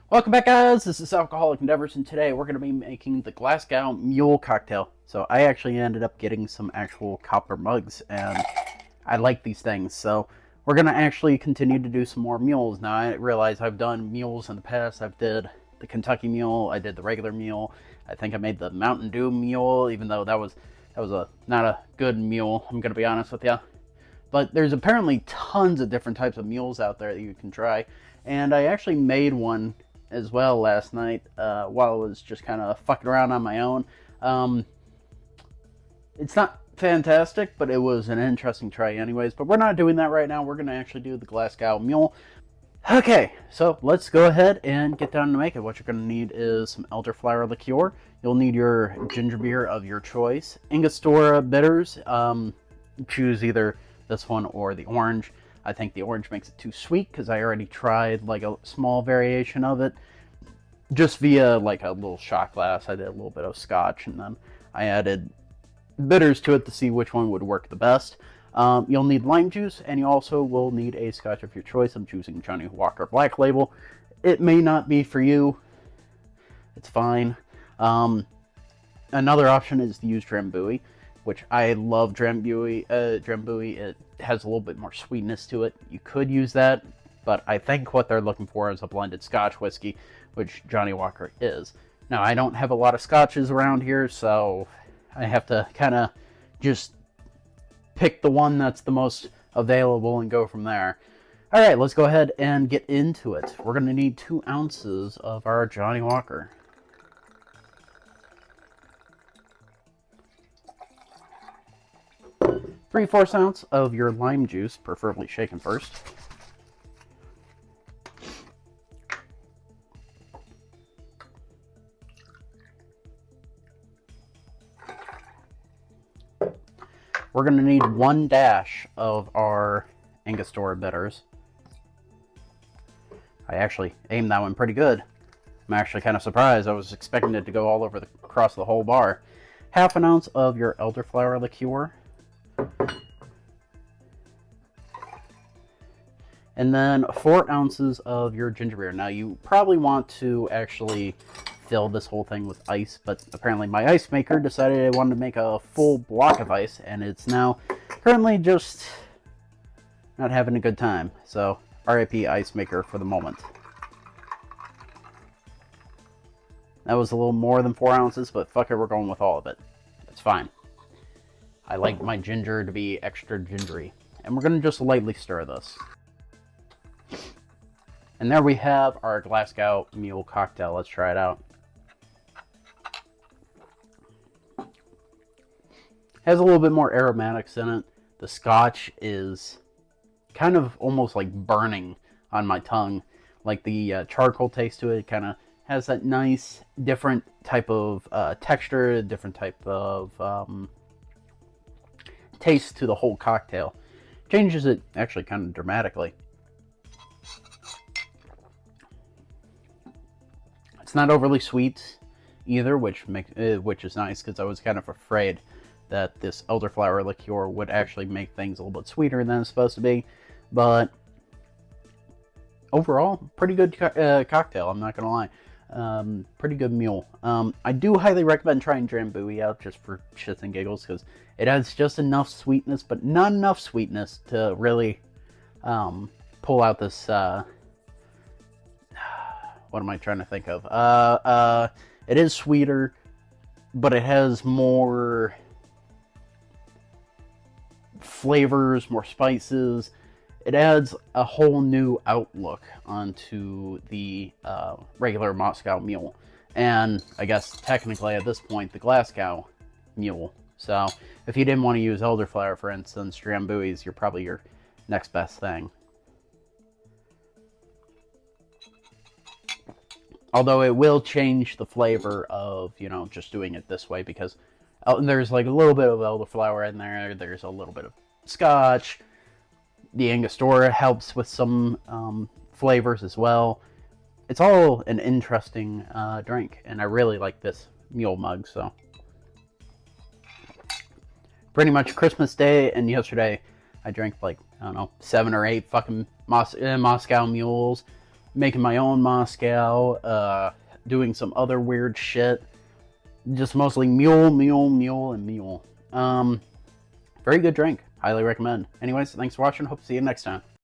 Welcome back, guys. This is Alcoholic Endeavors, and today we're going to be making the Glasgow Mule cocktail. So I actually ended up getting some actual copper mugs, and I like these things. So we're going to actually continue to do some more mules. Now, I realize I've done mules in the past. I've did the Kentucky Mule. I did the regular mule. I think I made the Mountain Dew Mule, even though that was not a good mule, I'm going to be honest with you. But there's apparently tons of different types of mules out there that you can try. And I actually made one as well last night while I was just kind of fucking around on my own. It's not fantastic, but it was an interesting try anyways. But we're not doing that right now. We're going to actually do the Glasgow Mule. Okay, so let's go ahead and get down to make it. What you're going to need is some elderflower liqueur. You'll need your ginger beer of your choice. Angostura bitters. Choose either this one or the orange. I think the orange makes it too sweet because I already tried like a small variation of it just via like a little shot glass. I did a little bit of scotch and then I added bitters to it to see which one would work the best. You'll need lime juice, and you also will need a scotch of your choice. I'm choosing Johnny Walker Black Label. It may not be for you. It's fine. Another option is to use Drambuie, which I love Drambuie. It has a little bit more sweetness to it. You could use that, but I think what they're looking for is a blended Scotch whiskey, which Johnny Walker is. Now, I don't have a lot of scotches around here, so I have to kind of just pick the one that's the most available and go from there. All right, let's go ahead and get into it. We're going to need 2 ounces of our Johnny Walker. 3/4 ounce of your lime juice, preferably shaken first. We're going to need 1 dash of our Angostura bitters. I actually aimed that one pretty good. I'm actually kind of surprised. I was expecting it to go all over across the whole bar. 1/2 ounce of your elderflower liqueur. And then 4 ounces of your ginger beer. Now, you probably want to actually fill this whole thing with ice, but apparently my ice maker decided I wanted to make a full block of ice, and it's now currently just not having a good time. So, RIP ice maker for the moment. That was a little more than 4 ounces, but fuck it, we're going with all of it. It's fine. I like my ginger to be extra gingery. And we're going to just lightly stir this. And there we have our Glasgow Mule cocktail. Let's try it out. Has a little bit more aromatics in it. The scotch is kind of almost like burning on my tongue. Like the charcoal taste to it kind of has that nice different type of texture, different type of taste to the whole cocktail. Changes it actually kind of dramatically. It's not overly sweet either, which is nice because I was kind of afraid that this elderflower liqueur would actually make things a little bit sweeter than it's supposed to be. But overall, pretty good cocktail, I'm not going to lie. Pretty good mule. I do highly recommend trying Drambuie out just for shits and giggles because it has just enough sweetness, but not enough sweetness to really pull out this... what am I trying to think of? It is sweeter, but it has more flavors, more spices. It adds a whole new outlook onto the regular Moscow Mule. And I guess technically at this point, the Glasgow Mule. So if you didn't want to use elderflower, for instance, Drambuie's probably your next best thing. Although it will change the flavor of, just doing it this way because there's like a little bit of elderflower in there. There's a little bit of scotch. The Angostura helps with some flavors as well. It's all an interesting drink, and I really like this mule mug. So pretty much Christmas Day and yesterday, I drank like, I don't know, 7 or 8 fucking Moscow mules. making my own Moscow, doing some other weird shit. Just mostly mule, mule, mule, and mule. Very good drink. Highly recommend. Anyways, thanks for watching. Hope to see you next time.